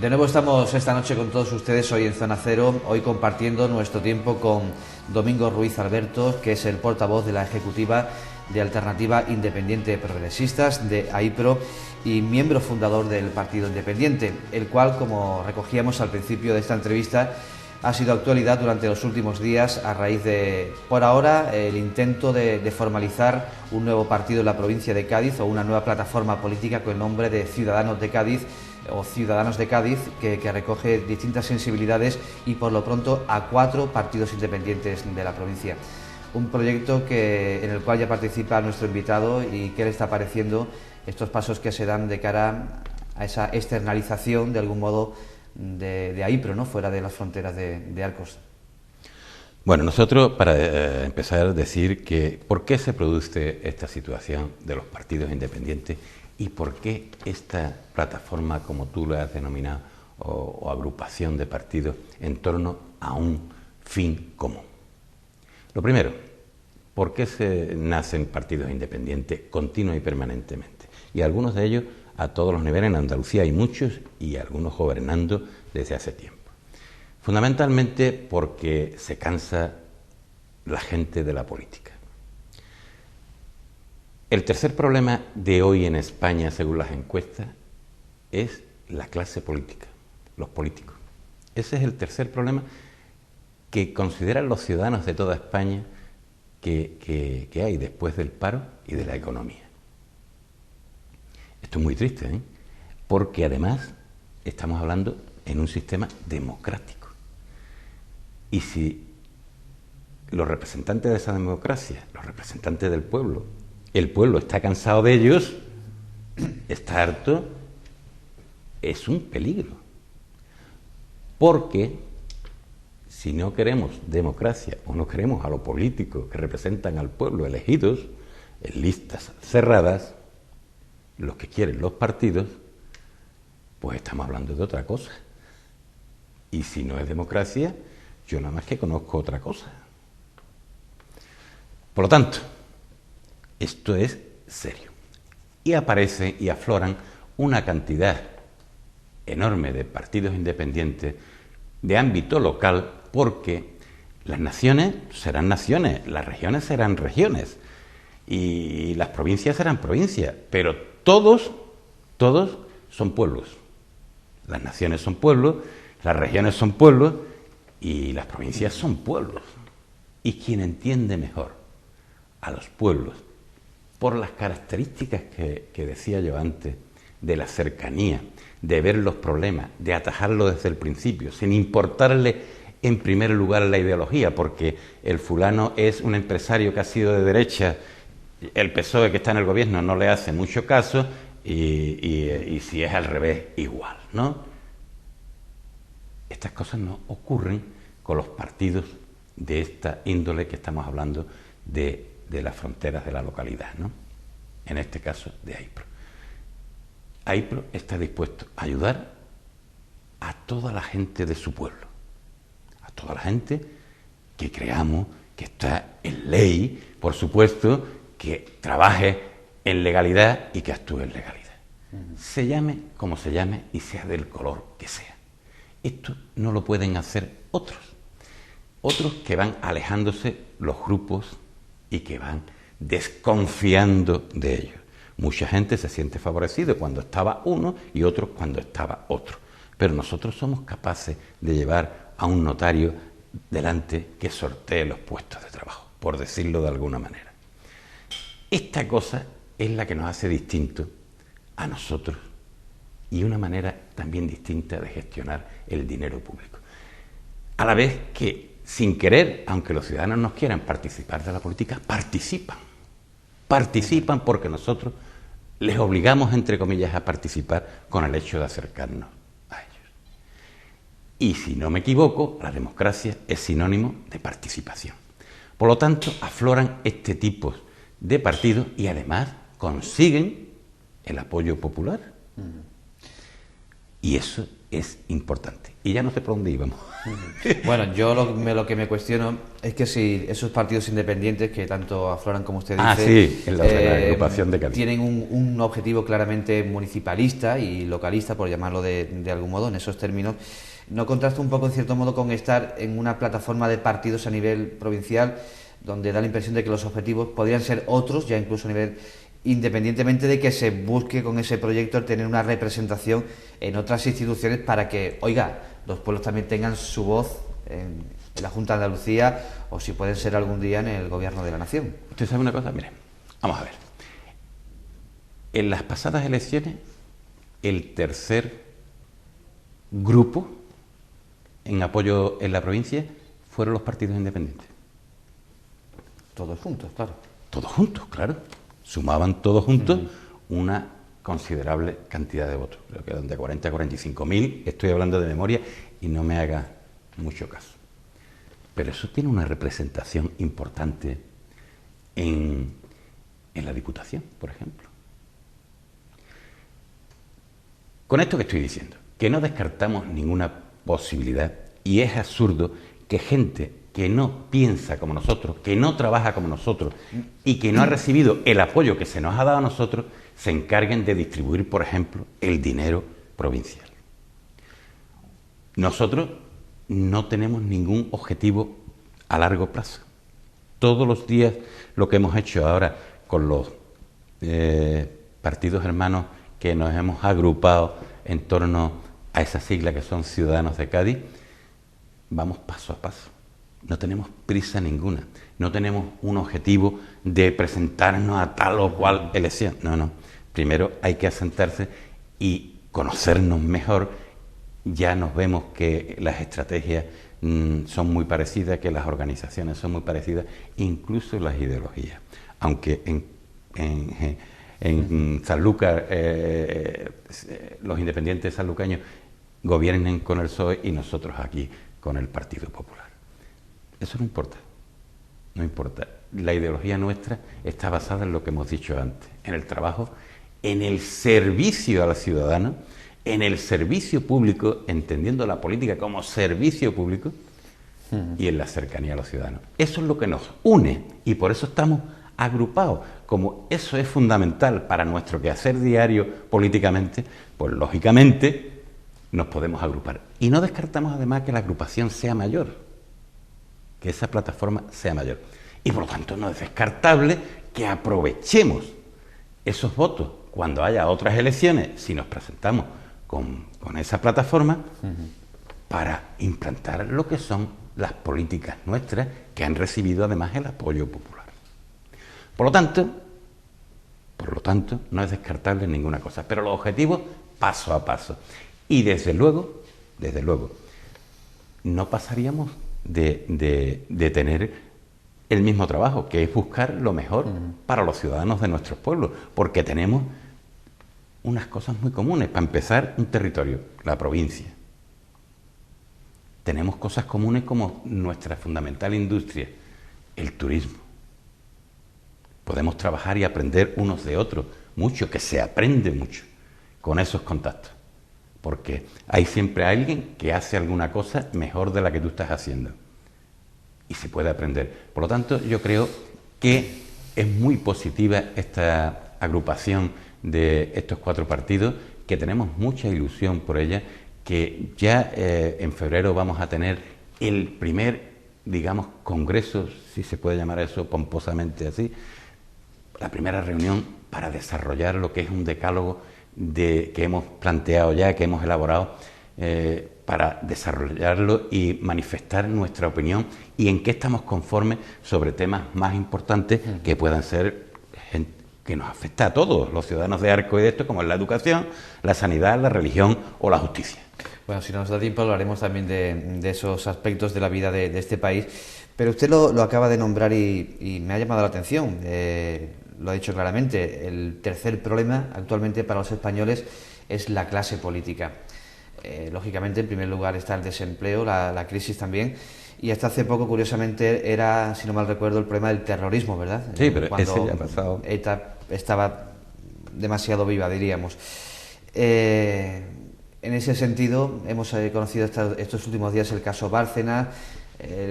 De nuevo estamos esta noche con todos ustedes hoy en Zona Cero, hoy compartiendo nuestro tiempo con Domingo Ruiz Alberto, que es el portavoz de la Ejecutiva de Alternativa Independiente de Progresistas, de AIPRO, y miembro fundador del Partido Independiente, el cual, como recogíamos al principio de esta entrevista, ha sido actualidad durante los últimos días a raíz de, por ahora, el intento de formalizar un nuevo partido en la provincia de Cádiz o una nueva plataforma política con el nombre de Ciudadanos de Cádiz o Ciudadanos de Cádiz, que recoge distintas sensibilidades y por lo pronto a 4 partidos independientes de la provincia. Un proyecto en el cual ya participa nuestro invitado y qué le está pareciendo estos pasos que se dan de cara a esa externalización de algún modo de AIPRO, ¿no?, fuera de las fronteras de Arcos. Bueno, nosotros, para empezar, decir que por qué se produce esta situación de los partidos independientes y por qué esta plataforma, como tú lo has denominado, o agrupación de partidos en torno a un fin común. Lo primero, ¿por qué se nacen partidos independientes continua y permanentemente? Y algunos de ellos a todos los niveles. En Andalucía hay muchos y algunos gobernando desde hace tiempo. Fundamentalmente porque se cansa la gente de la política. El tercer problema de hoy en España, según las encuestas, es la clase política, los políticos. Ese es el tercer problema que consideran los ciudadanos de toda España que hay después del paro y de la economía. Esto es muy triste, ¿eh? Porque además estamos hablando en un sistema democrático. Y si los representantes de esa democracia, los representantes del pueblo, el pueblo está cansado de ellos, está harto, es un peligro. Porque si no queremos democracia o no queremos a los políticos que representan al pueblo elegidos en listas cerradas, los que quieren los partidos, pues estamos hablando de otra cosa. Y si no es democracia, yo nada más que conozco otra cosa. Por lo tanto, esto es serio. Y aparecen y afloran una cantidad enorme de partidos independientes de ámbito local, porque las naciones serán naciones, las regiones serán regiones y las provincias serán provincias, pero todos son pueblos. Las naciones son pueblos, las regiones son pueblos y las provincias son pueblos. Y quien entiende mejor a los pueblos por las características que decía yo antes, de la cercanía, de ver los problemas, de atajarlos desde el principio, sin importarle en primer lugar la ideología, porque el fulano es un empresario que ha sido de derecha, el PSOE que está en el gobierno no le hace mucho caso y si es al revés, igual, ¿no? Estas cosas no ocurren con los partidos de esta índole que estamos hablando de las fronteras de la localidad, ¿no? En este caso de AIPRO. AIPRO está dispuesto a ayudar a toda la gente de su pueblo, a toda la gente que creamos que está en ley, por supuesto, que trabaje en legalidad y que actúe en legalidad. Se llame como se llame y sea del color que sea. Esto no lo pueden hacer otros que van alejándose los grupos y que van desconfiando de ellos. Mucha gente se siente favorecida cuando estaba uno y otros cuando estaba otro. Pero nosotros somos capaces de llevar a un notario delante que sortee los puestos de trabajo, por decirlo de alguna manera. Esta cosa es la que nos hace distintos a nosotros y una manera también distinta de gestionar el dinero público. A la vez que, sin querer, aunque los ciudadanos no quieran participar de la política, participan porque nosotros les obligamos, entre comillas, a participar con el hecho de acercarnos a ellos. Y si no me equivoco, la democracia es sinónimo de participación. Por lo tanto, afloran este tipo de partidos y además consiguen el apoyo popular. Y eso es importante. Y ya no sé por dónde íbamos. Bueno, yo lo que me cuestiono es que si esos partidos independientes que tanto afloran como usted dice, Sí, en la agrupación de Cádiz, tienen un objetivo claramente municipalista y localista, por llamarlo de algún modo, en esos términos, ¿no contrasta un poco, en cierto modo, con estar en una plataforma de partidos a nivel provincial, donde da la impresión de que los objetivos podrían ser otros, ya incluso a nivel, independientemente de que se busque con ese proyecto el tener una representación en otras instituciones para que, oiga, los pueblos también tengan su voz en la Junta de Andalucía, o si pueden ser algún día en el Gobierno de la Nación? ¿Usted sabe una cosa? Mire, vamos a ver. En las pasadas elecciones, el tercer grupo en apoyo en la provincia fueron los partidos independientes. Todos juntos, claro. Todos juntos, claro. Sumaban todos juntos una considerable cantidad de votos. Creo que eran de 40 a 45.000. Estoy hablando de memoria y no me haga mucho caso. Pero eso tiene una representación importante en la Diputación, por ejemplo. Con esto que estoy diciendo, que no descartamos ninguna posibilidad, y es absurdo que gente que no piensa como nosotros, que no trabaja como nosotros y que no ha recibido el apoyo que se nos ha dado a nosotros, se encarguen de distribuir, por ejemplo, el dinero provincial. Nosotros no tenemos ningún objetivo a largo plazo. Todos los días lo que hemos hecho ahora con los partidos hermanos que nos hemos agrupado en torno a esa sigla que son Ciudadanos de Cádiz, vamos paso a paso. No tenemos prisa ninguna, no tenemos un objetivo de presentarnos a tal o cual elección. No. Primero hay que asentarse y conocernos mejor. Ya nos vemos que las estrategias son muy parecidas, que las organizaciones son muy parecidas, incluso las ideologías. Aunque en Sanlúcar los independientes sanlucaños gobiernen con el PSOE y nosotros aquí con el Partido Popular. Eso no importa, no importa. La ideología nuestra está basada en lo que hemos dicho antes, en el trabajo, en el servicio a la ciudadana, en el servicio público, entendiendo la política como servicio público, y en la cercanía a los ciudadanos. Eso es lo que nos une y por eso estamos agrupados. Como eso es fundamental para nuestro quehacer diario políticamente, pues lógicamente nos podemos agrupar. Y no descartamos además que la agrupación sea mayor, que esa plataforma sea mayor. Y por lo tanto no es descartable que aprovechemos esos votos cuando haya otras elecciones, si nos presentamos con esa plataforma, para implantar lo que son las políticas nuestras, que han recibido además el apoyo popular. Por lo tanto, no es descartable ninguna cosa, pero los objetivos paso a paso. Y desde luego, no pasaríamos de tener el mismo trabajo, que es buscar lo mejor para los ciudadanos de nuestros pueblos, porque tenemos unas cosas muy comunes. Para empezar, un territorio, la provincia. Tenemos cosas comunes como nuestra fundamental industria, el turismo. Podemos trabajar y aprender unos de otros, mucho, que se aprende mucho con esos contactos, porque hay siempre alguien que hace alguna cosa mejor de la que tú estás haciendo y se puede aprender. Por lo tanto, yo creo que es muy positiva esta agrupación de estos 4 partidos, que tenemos mucha ilusión por ella, que ya en febrero vamos a tener el primer, digamos, congreso, si se puede llamar eso pomposamente así, la primera reunión para desarrollar lo que es un decálogo que hemos planteado ya, que hemos elaborado, para desarrollarlo y manifestar nuestra opinión y en qué estamos conformes sobre temas más importantes que puedan ser que nos afecta a todos los ciudadanos de Arco y de esto, como es la educación, la sanidad, la religión o la justicia. Bueno, si nos da tiempo hablaremos también de esos aspectos de la vida de este país, pero usted lo acaba de nombrar y me ha llamado la atención. Lo ha dicho claramente, el tercer problema actualmente para los españoles es la clase política. Lógicamente, en primer lugar está el desempleo, la crisis también, y hasta hace poco, curiosamente, era, si no mal recuerdo, el problema del terrorismo, ¿verdad? Sí, pero cuando ese ya ha pasado. ETA estaba demasiado viva, diríamos. En ese sentido, hemos conocido estos últimos días el caso Bárcenas,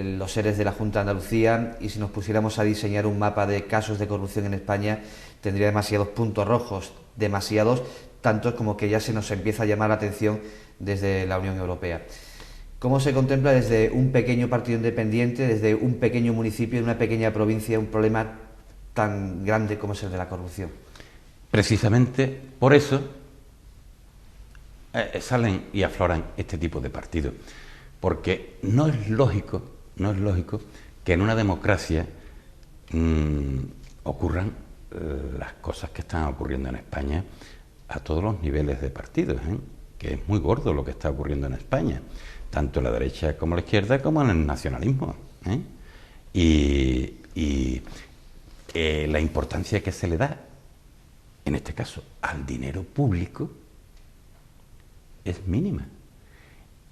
los seres de la Junta de Andalucía, y si nos pusiéramos a diseñar un mapa de casos de corrupción en España, tendría demasiados puntos rojos, demasiados, tantos como que ya se nos empieza a llamar la atención desde la Unión Europea. ¿Cómo se contempla desde un pequeño partido independiente, desde un pequeño municipio, en una pequeña provincia, un problema tan grande como es el de la corrupción? Precisamente por eso salen y afloran este tipo de partidos, porque no es lógico que en una democracia ocurran las cosas que están ocurriendo en España a todos los niveles de partidos, que es muy gordo lo que está ocurriendo en España, tanto en la derecha como en la izquierda, como en el nacionalismo. Y la importancia que se le da, en este caso, al dinero público, es mínima.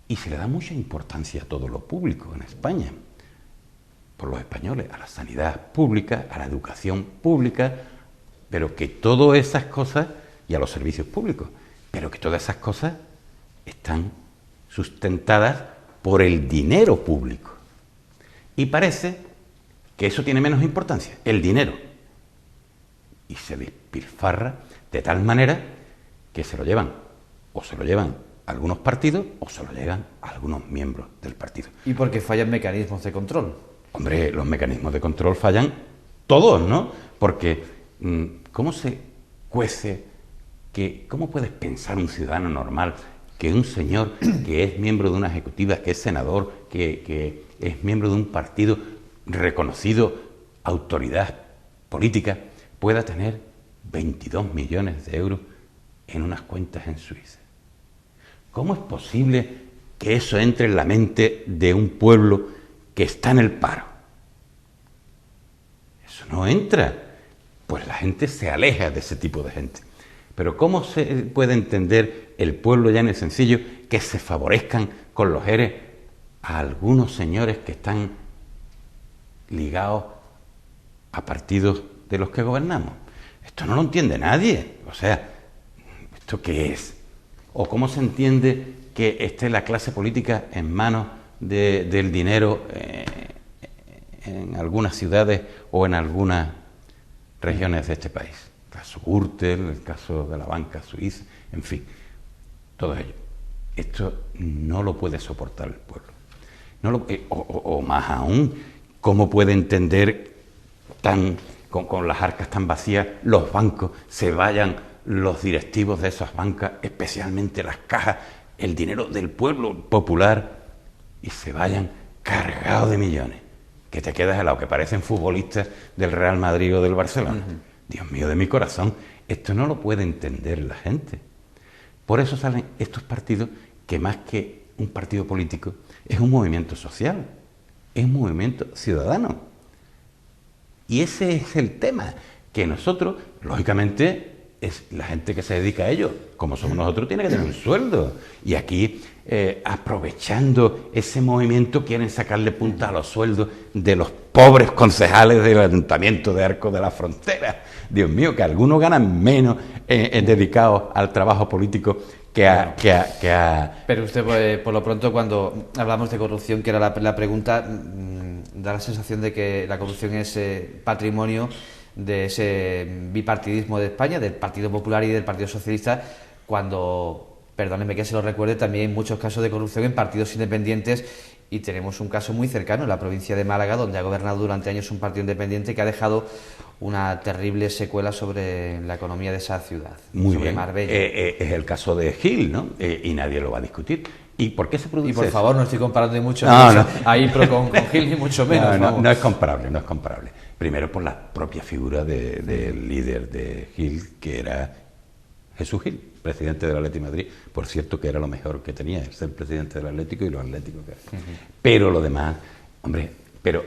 Y se le da mucha importancia a todo lo público en España, por los españoles, a la sanidad pública, a la educación pública, pero que todas esas cosas, y a los servicios públicos, pero que todas esas cosas están sustentadas por el dinero público. Y parece que eso tiene menos importancia, el dinero. Y se despilfarra de tal manera que se lo llevan, o se lo llevan algunos partidos, o se lo llevan a algunos miembros del partido. ¿Y porque fallan mecanismos de control? Hombre, los mecanismos de control fallan todos, ¿no? Porque, ¿cómo se cuece cómo puedes pensar un ciudadano normal que un señor que es miembro de una ejecutiva, que es senador, que es miembro de un partido reconocido, autoridad política, pueda tener 22 millones de euros en unas cuentas en Suiza? ¿Cómo es posible que eso entre en la mente de un pueblo que está en el paro? Eso no entra. Pues la gente se aleja de ese tipo de gente. Pero ¿cómo se puede entender el pueblo llano y sencillo que se favorezcan con los ERE a algunos señores que están ligados a partidos de los que gobernamos? Esto no lo entiende nadie. O sea, ¿esto qué es? ¿O cómo se entiende que esté la clase política en manos del dinero en algunas ciudades o en algunas regiones de este país? El caso Gürtel, el caso de la banca suiza, en fin, todo ello. Esto no lo puede soportar el pueblo. O más aún, ¿cómo puede entender con las arcas tan vacías los bancos, se vayan los directivos de esas bancas, especialmente las cajas, el dinero del pueblo popular, y se vayan cargados de millones, que te quedas helado, que parecen futbolistas del Real Madrid o del Barcelona? Dios mío de mi corazón, esto no lo puede entender la gente. Por eso salen estos partidos que más que un partido político es un movimiento social, es un movimiento ciudadano. Y ese es el tema, que nosotros, lógicamente, es la gente que se dedica a ello, como somos nosotros, tiene que tener un sueldo. Y aquí, aprovechando ese movimiento, quieren sacarle punta a los sueldos de los pobres concejales del Ayuntamiento de Arcos de la Frontera. Dios mío, que algunos ganan menos dedicados al trabajo político que a... Pero usted, pues, por lo pronto, cuando hablamos de corrupción, que era la pregunta, da la sensación de que la corrupción es patrimonio de ese bipartidismo de España, del Partido Popular y del Partido Socialista, cuando, perdónenme que se lo recuerde, también hay muchos casos de corrupción en partidos independientes, y tenemos un caso muy cercano en la provincia de Málaga, donde ha gobernado durante años un partido independiente que ha dejado una terrible secuela sobre la economía de esa ciudad, muy sobre bien. Marbella. Es el caso de Gil, ¿no? Y nadie lo va a discutir. ¿Y por qué se produce eso? Y por favor, no estoy comparando ni mucho no. a Ipro con Gil, ni mucho menos. No es comparable, no es comparable. Primero por la propia figura del líder de Gil, que era Jesús Gil, presidente del Atlético de Madrid. Por cierto, que era lo mejor que tenía, el ser presidente del Atlético y los Atléticos que era. Pero lo demás, hombre, pero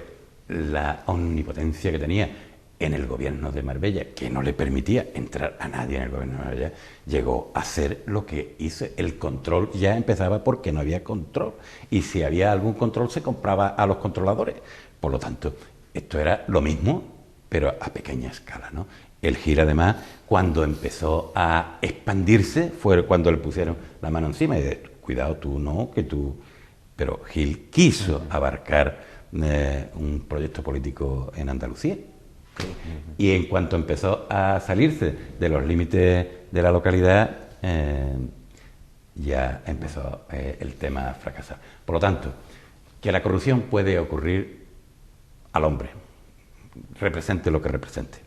la omnipotencia que tenía en el gobierno de Marbella, que no le permitía entrar a nadie en el gobierno de Marbella, llegó a hacer lo que hizo. El control ya empezaba porque no había control, y si había algún control se compraba a los controladores. Por lo tanto, esto era lo mismo, pero a pequeña escala, ¿no? El Gil, además, cuando empezó a expandirse, fue cuando le pusieron la mano encima y de, cuidado tú, no, que tú... Pero Gil quiso abarcar un proyecto político en Andalucía. Y en cuanto empezó a salirse de los límites de la localidad, ya empezó el tema a fracasar. Por lo tanto, que la corrupción puede ocurrir al hombre, represente lo que represente.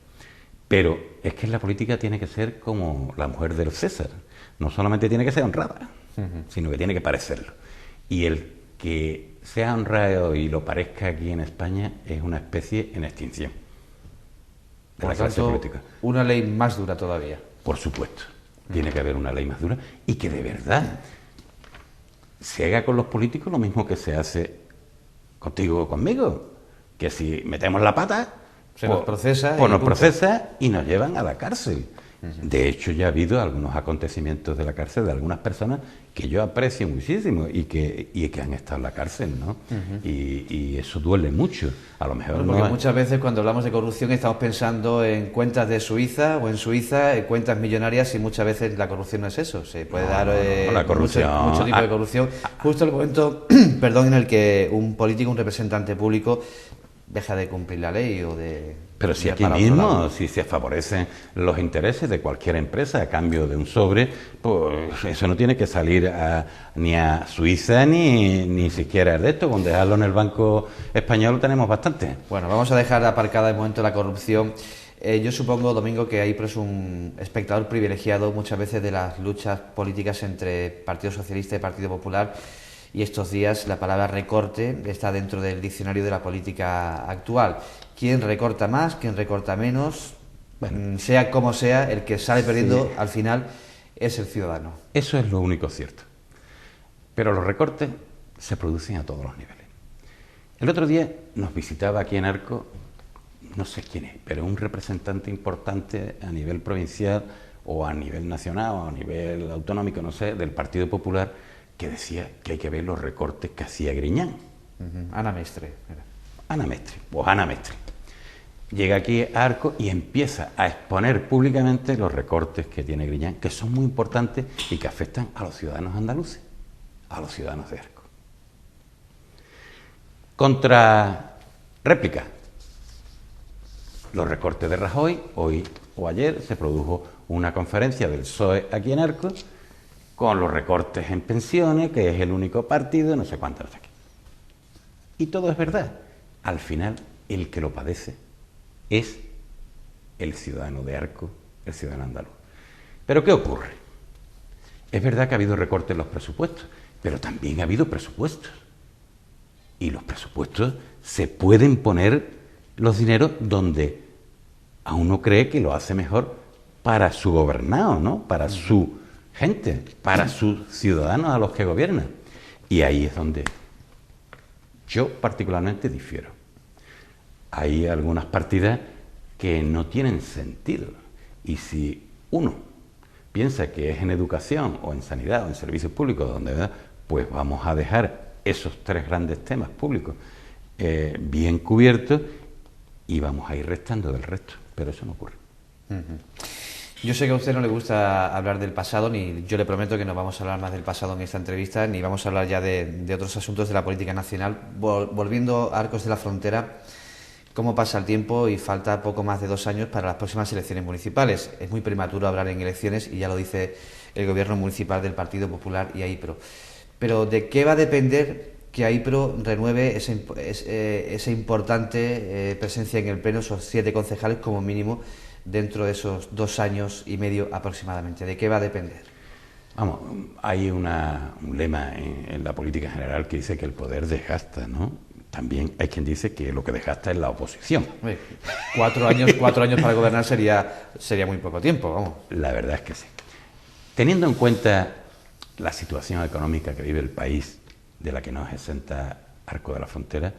Pero es que la política tiene que ser como la mujer del César. No solamente tiene que ser honrada, sino que tiene que parecerlo. Y el que sea honrado y lo parezca aquí en España es una especie en extinción de la clase política. Una ley más dura todavía. Por supuesto. Tiene que haber una ley más dura y que de verdad se haga con los políticos lo mismo que se hace contigo o conmigo. Que si metemos la pata, nos procesa, pues nos procesa y nos llevan a la cárcel. De hecho, ya ha habido algunos acontecimientos de la cárcel de algunas personas que yo aprecio muchísimo y que han estado en la cárcel, ¿no? Y eso duele mucho. A lo mejor porque muchas veces cuando hablamos de corrupción estamos pensando en cuentas de Suiza o en Suiza, en cuentas millonarias, y muchas veces la corrupción no es eso. Se puede dar la corrupción, mucho tipo de corrupción. Justo el momento, perdón, en el que un político, un representante público deja de cumplir la ley o de... Pero si aquí mismo, si se favorecen los intereses de cualquier empresa a cambio de un sobre, pues eso no tiene que salir ni a Suiza ni siquiera de esto. Con dejarlo en el Banco Español tenemos bastante. Bueno, vamos a dejar aparcada de momento la corrupción. Yo supongo, Domingo, que Aipro es un espectador privilegiado muchas veces de las luchas políticas entre Partido Socialista y Partido Popular. Y estos días la palabra recorte está dentro del diccionario de la política actual. ¿Quién recorta más? ¿Quién recorta menos? Bueno, sea como sea, el que sale perdiendo al final es el ciudadano. Eso es lo único cierto. Pero los recortes se producen a todos los niveles. El otro día nos visitaba aquí en Arco, no sé quién es, pero un representante importante a nivel provincial o a nivel nacional o a nivel autonómico, no sé, del Partido Popular, que decía que hay que ver los recortes que hacía Griñán. Ana Mestre. Ana Mestre, pues Ana Mestre. Llega aquí a Arco y empieza a exponer públicamente los recortes que tiene Griñán, que son muy importantes y que afectan a los ciudadanos andaluces, a los ciudadanos de Arco. Contra réplica, los recortes de Rajoy. Hoy o ayer se produjo una conferencia del PSOE aquí en Arco con los recortes en pensiones, que es el único partido, no sé cuántos aquí. Y todo es verdad. Al final, el que lo padece es el ciudadano de Arco, el ciudadano andaluz. ¿Pero qué ocurre? Es verdad que ha habido recortes en los presupuestos, pero también ha habido presupuestos. Y los presupuestos se pueden poner los dineros donde a uno cree que lo hace mejor para su gobernado, ¿no? Para su gente, para sus ciudadanos a los que gobiernan. Y ahí es donde yo particularmente difiero. Hay algunas partidas que no tienen sentido. Y si uno piensa que es en educación o en sanidad o en servicios públicos donde, pues vamos a dejar esos tres grandes temas públicos bien cubiertos y vamos a ir restando del resto. Pero eso no ocurre. Yo sé que a usted no le gusta hablar del pasado, ni yo le prometo que no vamos a hablar más del pasado en esta entrevista, ni vamos a hablar ya de otros asuntos de la política nacional. Volviendo a Arcos de la Frontera, ¿cómo pasa el tiempo y falta poco más de 2 años para las próximas elecciones municipales? Es muy prematuro hablar en elecciones y ya lo dice el gobierno municipal del Partido Popular y Aipro. Pero ¿de qué va a depender que Aipro renueve esa importante presencia en el Pleno, esos 7 concejales como mínimo, dentro de esos 2 años y medio aproximadamente? ¿De qué va a depender? Vamos, hay un lema en la política en general que dice que el poder desgasta, ¿no? También hay quien dice que lo que desgasta es la oposición. 4 años para gobernar sería muy poco tiempo, vamos. La verdad es que sí. Teniendo en cuenta la situación económica que vive el país, de la que nos exenta Arco de la Frontera,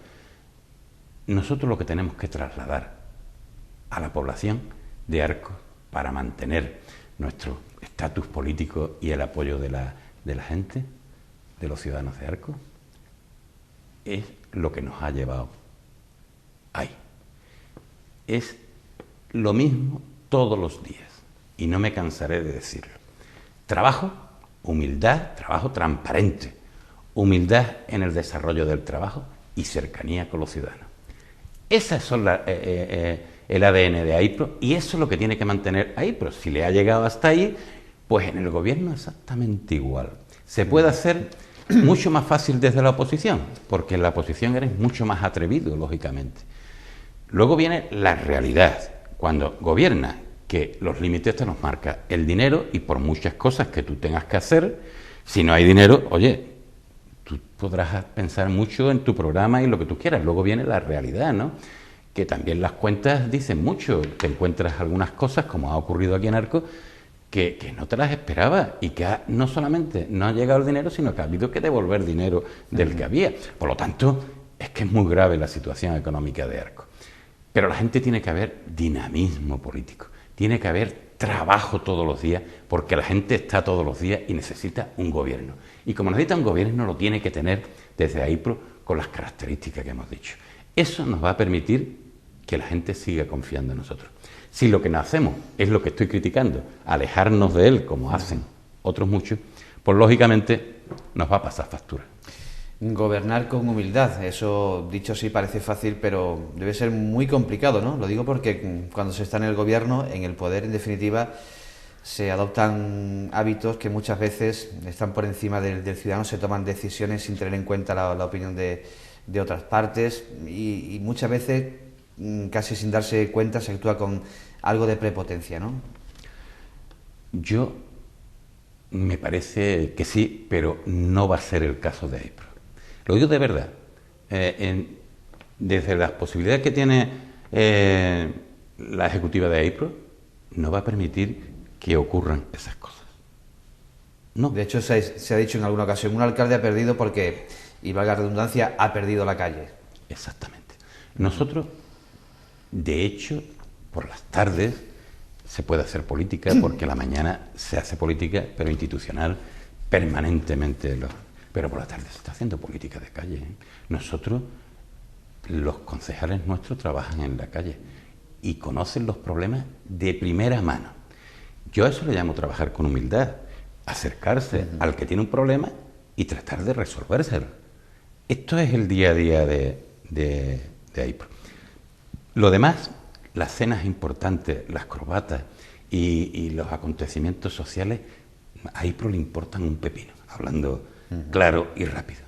nosotros lo que tenemos que trasladar a la población de Arco para mantener nuestro estatus político y el apoyo de la gente, de los ciudadanos de Arco, es lo que nos ha llevado ahí. Es lo mismo todos los días, y no me cansaré de decirlo. Trabajo, humildad, trabajo transparente, humildad en el desarrollo del trabajo y cercanía con los ciudadanos. Esas son el ADN de AIPRO, y eso es lo que tiene que mantener AIPRO. Si le ha llegado hasta ahí, pues en el gobierno exactamente igual. Se puede hacer mucho más fácil desde la oposición, porque en la oposición eres mucho más atrevido, lógicamente. Luego viene la realidad. Cuando gobierna, que los límites te los marca el dinero, y por muchas cosas que tú tengas que hacer, si no hay dinero, oye, tú podrás pensar mucho en tu programa y lo que tú quieras. Luego viene la realidad, ¿no? Que también las cuentas dicen mucho. Te encuentras algunas cosas, como ha ocurrido aquí en Arcos, que no te las esperabas, y que no solamente no ha llegado el dinero, sino que ha habido que devolver dinero del que había. Por lo tanto, es que es muy grave la situación económica de Arcos. Pero la gente tiene que haber dinamismo político, tiene que haber trabajo todos los días, porque la gente está todos los días y necesita un gobierno. Y como necesita un gobierno, lo tiene que tener desde AIPRO con las características que hemos dicho. Eso nos va a permitir que la gente siga confiando en nosotros. Si lo que nos hacemos es lo que estoy criticando, alejarnos de él, como hacen otros muchos, pues lógicamente nos va a pasar factura. Gobernar con humildad, eso dicho sí parece fácil, pero debe ser muy complicado, ¿no? Lo digo porque cuando se está en el gobierno, en el poder, en definitiva, se adoptan hábitos que muchas veces están por encima del ciudadano, se toman decisiones sin tener en cuenta la opinión de otras partes, y muchas veces, casi sin darse cuenta, se actúa con algo de prepotencia, ¿no? Yo me parece que sí, pero no va a ser el caso de AIPRO. Lo digo de verdad. Desde las posibilidades que tiene la ejecutiva de AIPRO, no va a permitir que ocurran esas cosas. No. De hecho, se ha dicho en alguna ocasión, un alcalde ha perdido porque, y valga la redundancia, ha perdido la calle. Exactamente. Nosotros, de hecho, por las tardes se puede hacer política, porque a la mañana se hace política, pero institucional, permanentemente. Pero por la tarde se está haciendo política de calle, ¿eh? Nosotros, los concejales nuestros, trabajan en la calle y conocen los problemas de primera mano. Yo a eso le llamo trabajar con humildad, acercarse al que tiene un problema y tratar de resolvérselo. Esto es el día a día de AIPRO. Lo demás, las cenas importantes, las corbatas y los acontecimientos sociales, a AIPRO le importan un pepino, hablando claro y rápido.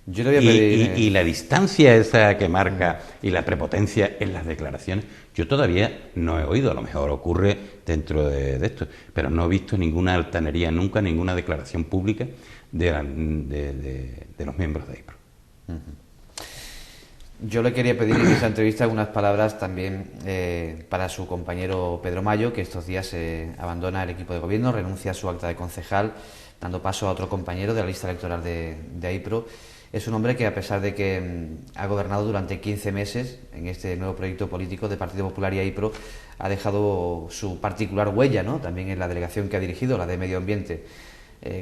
Yo le voy a pedir... y la distancia esa que marca y la prepotencia en las declaraciones, yo todavía no he oído, a lo mejor ocurre dentro de esto, pero no he visto ninguna altanería nunca, ninguna declaración pública de los miembros de AIPRO. Yo le quería pedir en esta entrevista algunas palabras también para su compañero Pedro Mayo, que estos días abandona el equipo de gobierno, renuncia a su acta de concejal, dando paso a otro compañero de la lista electoral de AIPRO. Es un hombre que, a pesar de que ha gobernado durante 15 meses en este nuevo proyecto político de Partido Popular y AIPRO, ha dejado su particular huella, ¿no?, también en la delegación que ha dirigido, la de Medio Ambiente.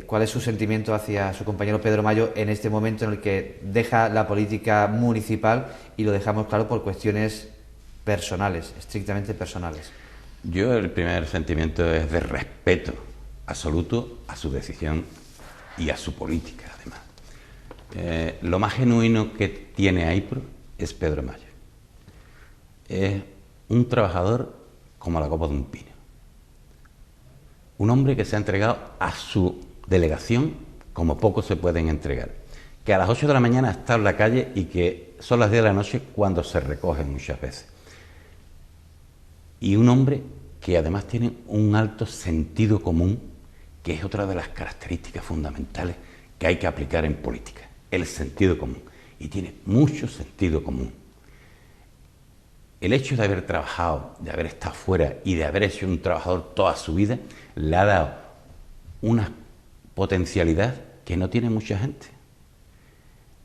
¿Cuál es su sentimiento hacia su compañero Pedro Mayo en este momento en el que deja la política municipal, y lo dejamos claro por cuestiones personales, estrictamente personales? Yo, el primer sentimiento es de respeto absoluto a su decisión y a su política, además. Lo más genuino que tiene AIPRO es Pedro Mayo. Es un trabajador como la copa de un pino. Un hombre que se ha entregado a su delegación como pocos se pueden entregar. Que a las 8 de la mañana está en la calle y que son las 10 de la noche cuando se recoge muchas veces. Y un hombre que además tiene un alto sentido común, que es otra de las características fundamentales que hay que aplicar en política, el sentido común. Y tiene mucho sentido común. El hecho de haber trabajado, de haber estado fuera y de haber sido un trabajador toda su vida, le ha dado una potencialidad que no tiene mucha gente.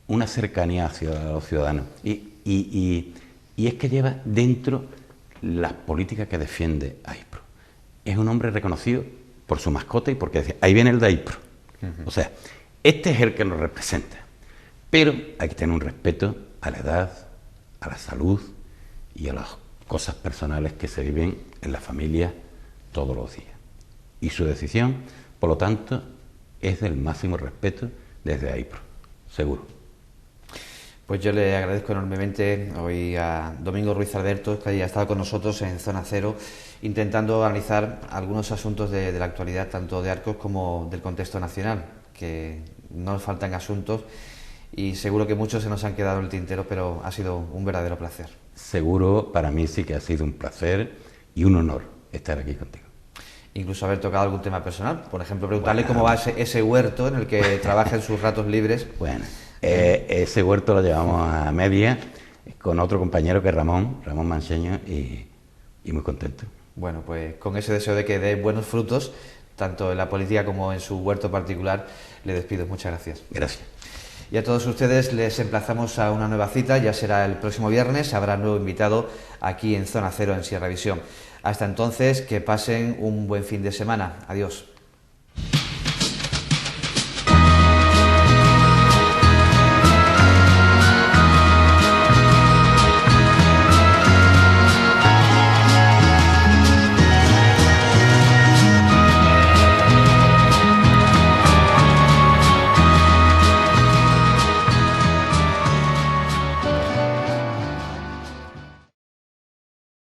Una cercanía hacia los ciudadanos. Y es que lleva dentro las políticas que defiende AIPRO. Es un hombre reconocido por su mascota y porque decía, ahí viene el de AIPRO. O sea, este es el que nos representa. Pero hay que tener un respeto a la edad, a la salud y a los cosas personales que se viven en la familia todos los días. Y su decisión, por lo tanto, es del máximo respeto desde AIPRO, seguro. Pues yo le agradezco enormemente hoy a Domingo Ruiz Albertos que haya estado con nosotros en Zona Cero, intentando analizar algunos asuntos de la actualidad, tanto de Arcos como del contexto nacional, que no nos faltan asuntos y seguro que muchos se nos han quedado en el tintero, pero ha sido un verdadero placer. Seguro, para mí sí que ha sido un placer y un honor estar aquí contigo. Incluso haber tocado algún tema personal, por ejemplo, preguntarle cómo va ese huerto en el que trabaja en sus ratos libres. Bueno, ese huerto lo llevamos a media con otro compañero que es Ramón Manseño, y muy contento. Bueno, pues con ese deseo de que dé buenos frutos, tanto en la política como en su huerto particular, le despido. Muchas gracias. Gracias. Y a todos ustedes les emplazamos a una nueva cita, ya será el próximo viernes, habrá nuevo invitado aquí en Zona Cero en Sierra Visión. Hasta entonces, que pasen un buen fin de semana. Adiós.